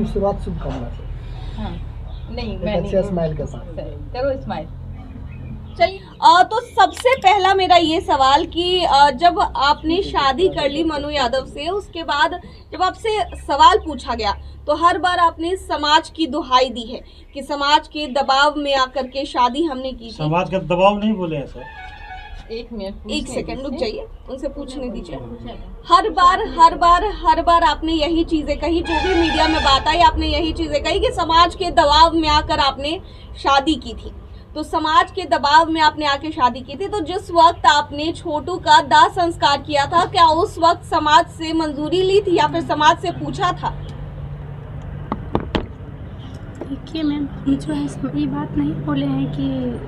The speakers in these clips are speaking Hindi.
शुरुआत शुभकामना से। हाँ, नहीं एक मैं अच्छे नहीं स्माइल के साथ। करो स्माइल। चलिए तो सबसे पहला मेरा ये सवाल कि जब आपने शादी कर ली मनु यादव से, उसके बाद जब आपसे सवाल पूछा गया तो हर बार आपने समाज की दुहाई दी है कि समाज के दबाव में आकर के शादी हमने की थी। समाज का दबाव नहीं बोले हैं सर। एक मिनट, एक सेकंड रुक जाइए, उनसे पूछने दीजिए। हर बार आपने यही चीजें कही, जो भी मीडिया में बात आई आपने यही चीजें कही कि समाज के दबाव में आकर आपने शादी की थी। तो समाज के दबाव में आपने आके शादी की थी, तो जिस वक्त आपने छोटू का दाह संस्कार किया था, क्या उस वक्त समाज से मंजूरी ली थी या फिर समाज से पूछा था? देखिए मैम, जो है ये बात नहीं बोले हैं कि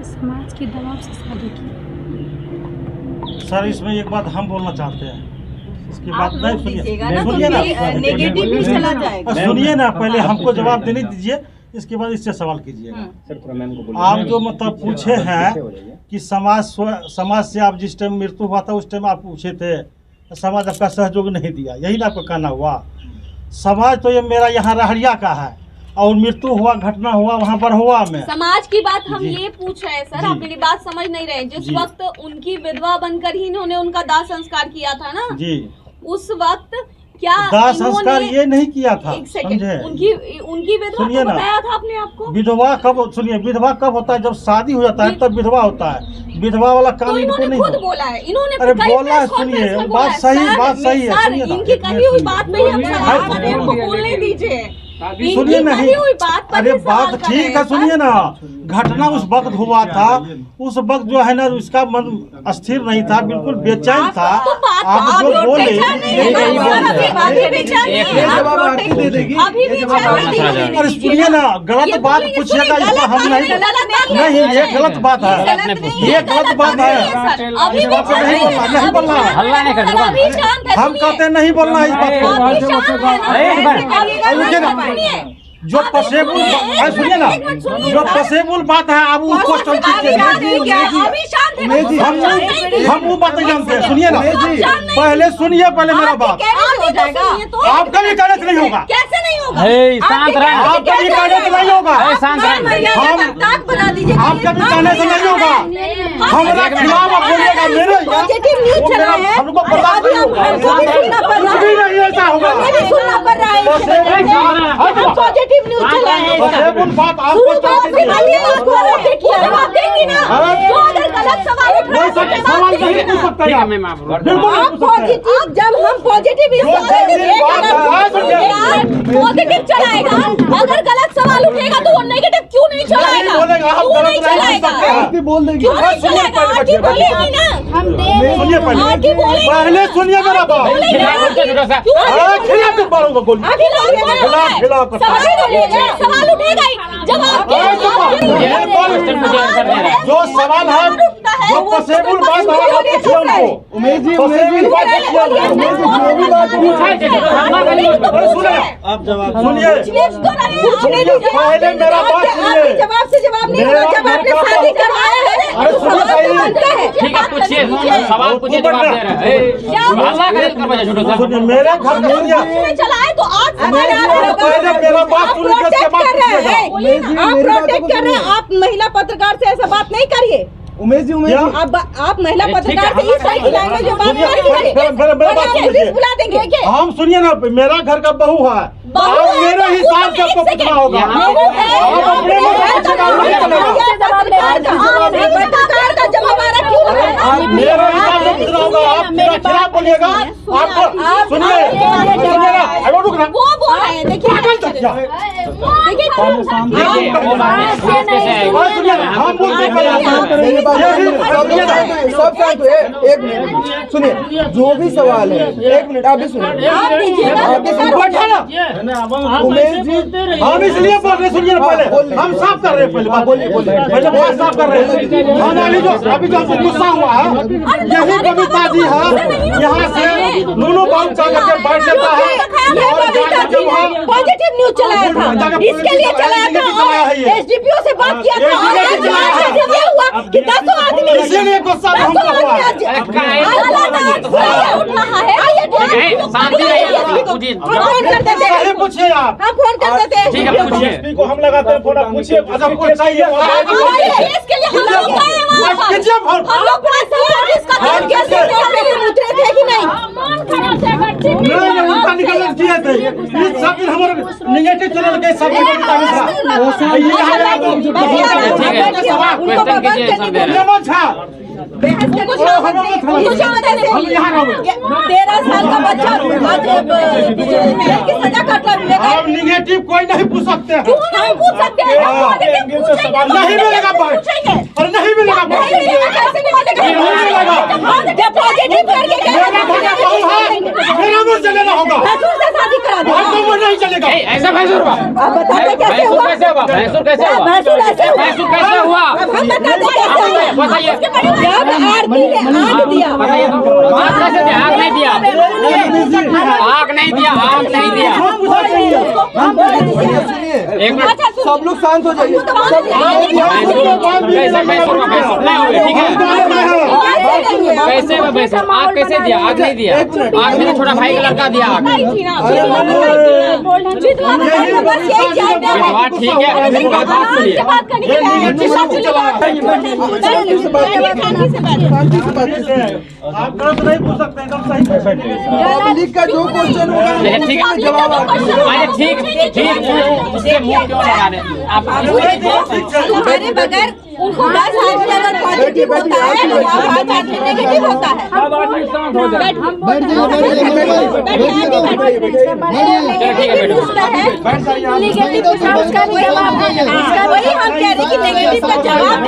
समाज के दबाव से शादी की। सर इसमें एक बात हम बोलना चाहते हैं, इसकी बात नहीं दीजिएगा ना, सुनिए ना, नेगेटिव भी चला जाएगा। सुनिए ना, पहले हमको जवाब देने दीजिए, इसके बाद इससे सवाल कीजिएगा। आप जो मतलब पूछे हैं कि समाज से आप जिस टाइम मृत्यु हुआ था उस टाइम आप पूछे थे, समाज आपका सहयोग नहीं दिया, यही ना आपको कहना हुआ। समाज तो ये मेरा यहाँ रहरिया का है और मृत्यु हुआ, घटना हुआ वहाँ पर हुआ में। समाज की बात हम ये पूछ रहे हैं सर, आप मेरी बात समझ नहीं रहे। जिस वक्त उनकी विधवा बनकर ही इन्होंने उनका दाह संस्कार किया था ना जी, उस वक्त क्या दाह संस्कार ये नहीं किया था? एक सेकंड, समझे? उनकी विधवा को बताया था आपने आपको? विधवा कब, सुनिए, विधवा कब होता है? जब शादी हो जाता है तब विधवा होता है। विधवा वाला काम इनको नहीं खुद बोला है इन्होंने। अरे बोला है, सुनिए, बात सही है। इनकी कही हुई बात पे हम सवाल कर रहे हैं, हमको बोलने दीजिए। सुनिए नहीं, अरे बात ठीक है, सुनिए ना। घटना उस वक्त हुआ था, उस वक्त जो है ना उसका मन स्थिर नहीं था, बिल्कुल बेचैन था। आप जो बोले अरे सुनिए ना, गलत बात पूछिएगा, इसका हम नहीं, ये गलत बात है, ये गलत बात है। नहीं बोलना, हम कहते नहीं बोलना इस बात को। जो पसेबुल, सुनिए ना, जो पसेबुल बात है आप वो क्वेश्चन कीजिए। हम वो बात जानते हैं, सुनिए ना, पहले सुनिए, पहले मेरा बात। आपका भी कागज नहीं होगा। कैसे नहीं होगा? शांत रहे, आपका भी कागज नहीं होगा। शांत रहे, आपका भी कहने से नहीं होगा। हमारा खिलाफ आप बोलिएगा, मेरे पॉजिटिव न्यूज चला है, हमको बर्दाश्त नहीं होगा। कुछ भी नहीं ऐसा होगा। पॉजिटिव न्यूज चला है, पसेबुल बात आपको सवाल नहीं पूछ सकता है। जब हम पॉजिटिव चलाएगा, अगर गलत सवाल उठेगा तो वो नेगेटिव क्यों नहीं चलाएगा? क्यों नहीं चलाएगा? बोल देंगे। क्यों नहीं चलाएगा? आरती बोलेगी ना, हम सुनिए पहले सुनिए मेरा बात। खिलाफ बालों को खिलाफ सवाल उठेगा ही जब जो सवाल है, जो पसेबुल बात है आप पूछिए उनको। उमेश जी, आप जवाब सुनिए, पहले मेरा बात सुनिए। जवाब से जवाब नहीं होगा जब आपने शादी करवाया है। अरे सुनिए, ठीक है, पूछिए, सवाल पूछिए, जवाब दे रहे हैं। सुनिए, मेरे घर में चलाए तो आज पहले मेरा बात सुनिए, उसके बाद पूछिएगा। आप प्रोटेक्ट कर रहे हैं। आप महिला पत्रकार से ऐसा बात नहीं करिए। उमेश जी, आप महिला पत्रकार से इस तरह की लैंग्वेज में बात करिए, बुला देंगे। हम सुनिए ना, मेरा घर का बहू है, आप मेरे हिसाब से आपको पूछना होगा। आप अपने पत्रकार का जवाब आ रहा क्यों है? मेरे हिसाब से पूछना होगा। आप मेरा खिलाफ बोलिएगा, आपको सुनिए ना, रुक ना, वो बोल रहे हैं, देखिए हम बोलते सब शांत हुए। एक मिनट सुनिए, जो भी सवाल है, एक मिनट आप भी सुनिए। उमेश जी, हम इसलिए बोल रहे, सुनिए ना, पहले हम साफ कर रहे हैं, पहले बात साफ कर रहे हैं। हम अभी जो गुस्सा हुआ है, यही कविता जी है, यहाँ से नूनू बाबू का करके बैठ जाता है। पॉजिटिव न्यूज चलाया था, इसके लिए चलाया था, एसडीपीओ से बात किया था, हुआ कि 10 आदमी इसीलिए गुस्सा हमको हुआ। उठ रहा है। पूछिए। फोन करते थे, सही पूछिए आप। हम फोन करते थे। ठीक है, पूछिए। एसपी को हम लगाते हैं फोन, आप पूछिए। अच्छा कोई चाहिए इसके लिए हम लोग गए हैं वहाँ पर। कीजिए फोन। हम लोग इसका काम कैसे उतरे थे कि नहीं? नहीं उनका निकलने किए थे। ये सब दिन हमारे निगेटिव चैनल के सब ठीक है, क्वेश्चन कीजिए सर दे रहे हैं। हम यहाँ रहोगे। 13 साल का बच्चा आज जेल की सजा काटना मिलेगा। आप निगेटिव कोई नहीं पूछ सकते हैं। क्यों नहीं पूछ सकते हैं? हम पॉजिटिव पूछेंगे। नहीं मिलेगा भाई। पूछेंगे। और नहीं मिलेगा भाई। नहीं मिलेगा, कैसे मिलेगा? नहीं मिलेगा। पॉजिटिव करके मेरा भैया बहू है, मेरा मुंह चलेगा होगा। भैंसुर से शादी करा दो। भाई को नहीं चलेगा। ए, ऐसा भैंसुर हुआ? आप बताते कैसे हुआ? कैसे हुआ? भैंसुर कैसे हुआ? भैंसुर ऐसे हुआ। भैंसुर कैसे हुआ? अब हम बताते कैसे हुआ? बताइए। जब आरती ने आग दिया, बताइए तो। आग कैसे दिया? आग नहीं दिया। आग नहीं दिया। आग नहीं दिया। हम बोले दीजिए। एक मिनट। सब लोग शांत हो जाइए। कैसे भैंसुर हुआ? भैंसुर नहीं हुआ, ठीक है। कैसे हुआ भैंसुर? आग कैसे दिया? आग नहीं दिया। आग मेरे छोटा भाई का लड़का दिया आग। विधवा ठीक है, लेकिन बात सुनिए। आप गलत नहीं पूछ सकते, एकदम सही। पब्लिक का जो क्वेश्चन होगा लेकिन ठीक है, जवाब अरे ठीक उससे मुंह क्यों लगा रहे आप? हमारे बगैर उनको 10 आदमी अगर पॉजिटिव होता है तो 5 आदमी नेगेटिव होता है। वही हम कह रहे कि नेगेटिव का जवाब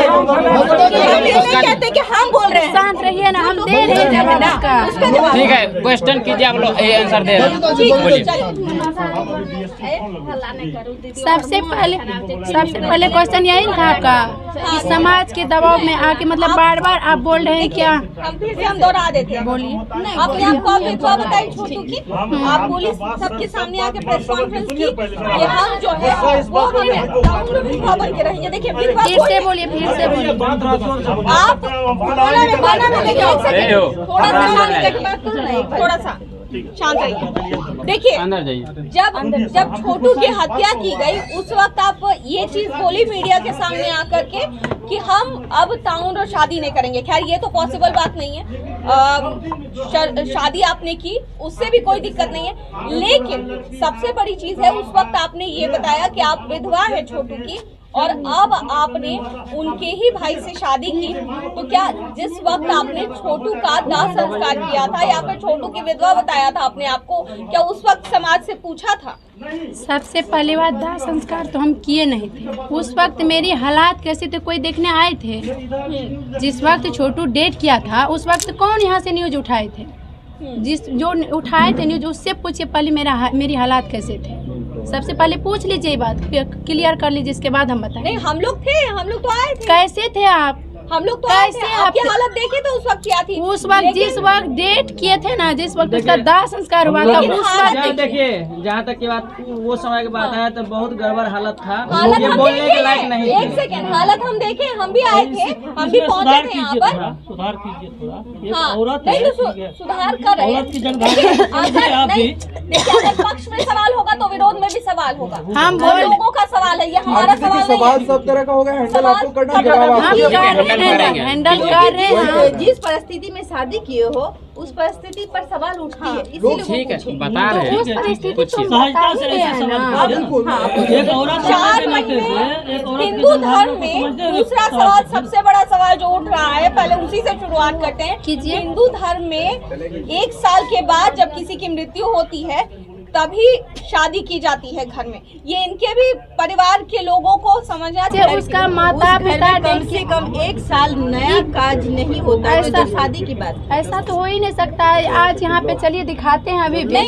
कहते कि हम बोल रहे हैं। शांत रहिए ना, हम दे रहे हैं उसका जवाब। ठीक है, क्वेश्चन कीजिए, आप लोग आंसर दे रहे हैं। बोलिए। सबसे पहले क्वेश्चन यही था आपका कि समाज के दबाव में आके मतलब बार बार आप बोल रहे हैं क्या? हम फिर से हम दोहरा देते हैं। बोलिए। अपने आप को आप विधवा बताई छोटू की, आप बोली सबके सामने आके प्रेस कॉन्फ्रेंस की कि हम जो है वो हम विधवा बन के रहेंगे। देखिए विधवा फिर से बोलिए, फिर से बोलिए। आप गाना में देखिए, एक सेकंड थोड़ा सा शांत रहिए, थोड़ा सा शांत रहिए। देखिए अंदर जाइए। जब छोटू की हत्या की गई उस वक्त आप ये चीज बोली मीडिया के सामने आकर के कि हम अब ताउन और शादी नहीं करेंगे। खैर ये तो पॉसिबल बात नहीं है। शादी आपने की, उससे भी कोई दिक्कत नहीं है, लेकिन सबसे बड़ी चीज है उस वक्त आपने ये बताया कि आप विधवा है छोटू की और अब आपने उनके ही भाई से शादी की। तो क्या जिस वक्त आपने छोटू का दाह संस्कार किया था या फिर छोटू की विधवा बताया था अपने आप को, क्या उस वक्त समाज से पूछा था? सबसे पहली बात, दाह संस्कार तो हम किए नहीं थे। उस वक्त मेरी हालात कैसे थे कोई देखने आए थे? जिस वक्त छोटू डेट किया था उस वक्त कौन यहाँ से न्यूज उठाए थे? जो उठाए थे न्यूज उससे पूछिए पहले मेरी हालात कैसे थे। सबसे पहले पूछ लीजिए, ये बात क्लियर कर लीजिए, इसके बाद हम बताएं। नहीं हम लोग थे, हम लोग तो आए थे। कैसे थे आप? हम लोग तो आए थे। आपकी हालत देखे तो उस वक्त क्या थी? उस वक्त जिस वक्त डेट किए थे ना, जिस वक्त उसका दाह संस्कार हुआ था उस वक्त देखिए, जहाँ तक की बात वो समय की बात है तो बहुत गड़बड़ हालत था, हालत ये हम बोलने के देखे लायक हैं। नहीं एक सेकंड, हालत हम देखे, हम भी आए थे, हम भी पहुंचे थे यहाँ पर। सुधार कीजिए थोड़ा। हाँ, औरत नहीं तो सुधार कर रहे हैं। औरत की जनभावना देखिए अगर पक्ष में सवाल होगा तो विरोध में भी सवाल होगा। हम लोगों का सवाल है, ये हमारा सवाल नहीं सवाल है। सब तरह का होगा, हैंडल आपको करना, सवाल जवाब हम आपको कर रहे हैं, हैंडल कर रहे हैं। जिस परिस्थिति में शादी किए हो उस परिस्थिति पर सवाल उठती है, इसीलिए ठीक है, वो बता रहे उस हैं। परिस्थिति पूछिए। को सहजता से ऐसे बताते हैं सवाल ना। बिल्कुल। एक औरत 4 महीने हिंदू धर्म में दूसरा सवाल, सबसे बड़ा सवाल जो उठ रहा है, पहले उसी से शुरुआत करते हैं। कीजिए। हिंदू धर्म में 1 साल के बाद जब किसी की मृत्यु होती है तभी शादी की जाती है घर में। ये इनके भी परिवार के लोगों को समझना चाहिए। उसका माता पिता कम से कम 1 साल नया काज नहीं होता है तो शादी की बात। ऐसा तो हो ही नहीं सकता है। आज यहाँ पे चलिए दिखाते हैं अभी भी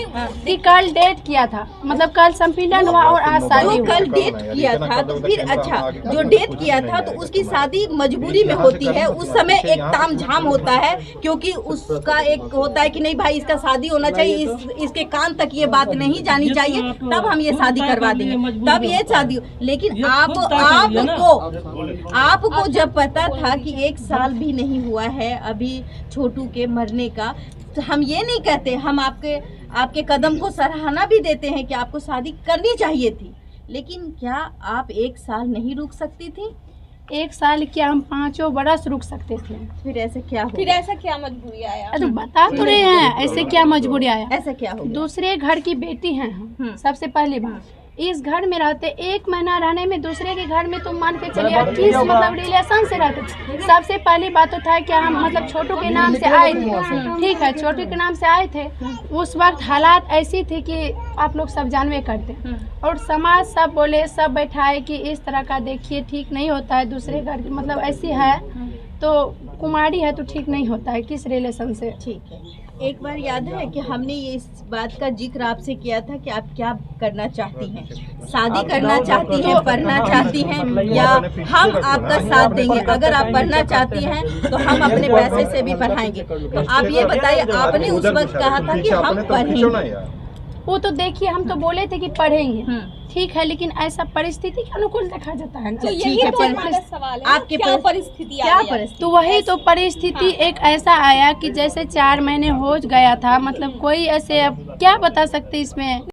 कि कल डेट किया था, मतलब कल संपीड़न हुआ और आज शादी जो हुआ। कल डेट किया था तो फिर अच्छा, जो डेट किया था तो उसकी शादी मजबूरी में होती है। उस समय एक तामझाम होता है क्योंकि उसका एक होता है कि नहीं भाई इसका शादी होना चाहिए, इसके कान तक ये बात नहीं जानी चाहिए, तब हम ये शादी करवा देंगे, तब ये शादी। लेकिन आपको जब पता था कि 1 साल भी नहीं हुआ है अभी छोटू के मरने का, तो हम ये नहीं कहते, हम आपके कदम को सराहना भी देते हैं कि आपको शादी करनी चाहिए थी, लेकिन क्या आप 1 साल नहीं रुक सकती थी? 1 साल क्या, हम 5 बरस रुक सकते थे। फिर ऐसा क्या हो? फिर ऐसा क्या मजबूरी आया? तो बता तो रहे हैं ऐसे क्या मजबूरी आया। ऐसा क्या हो? दूसरे घर की बेटी हैं हम, सबसे पहली बात। इस घर में रहते 1 महीना रहने में दूसरे के घर में तुम मान के चलिए किस मतलब रिलेशन से रहते। सबसे पहली बात तो था कि हम मतलब छोटू के नाम से आए थे, ठीक है, छोटू के नाम से आए थे। उस वक्त हालात ऐसी थी कि आप लोग सब जानवे करते, और समाज सब बोले, सब बैठाए कि इस तरह का देखिए ठीक नहीं होता है, दूसरे घर की मतलब ऐसी है तो कुमारी है तो ठीक नहीं होता है किस रिलेशन से। ठीक है, एक बार याद है कि हमने ये इस बात का जिक्र आपसे किया था कि आप क्या करना चाहती हैं, शादी करना चाहती हैं, पढ़ना चाहती हैं, या हम आपका साथ देंगे? अगर आप पढ़ना चाहती हैं तो हम अपने पैसे से भी पढ़ाएंगे। तो आप ये बताइए, आपने उस वक्त कहा था कि हम पढ़ेंगे, वो तो देखिए हम तो बोले थे कि पढ़ेंगे, ठीक है, लेकिन ऐसा परिस्थिति के अनुकूल देखा जाता है ना। तो यही तो हमारा सवाल है, आपके क्या परिस्थिति क्या आई है? परिस्थिति? तो वही तो परिस्थिति एक ऐसा आया कि जैसे 4 महीने हो गया था, मतलब कोई ऐसे अब क्या बता सकते इसमें।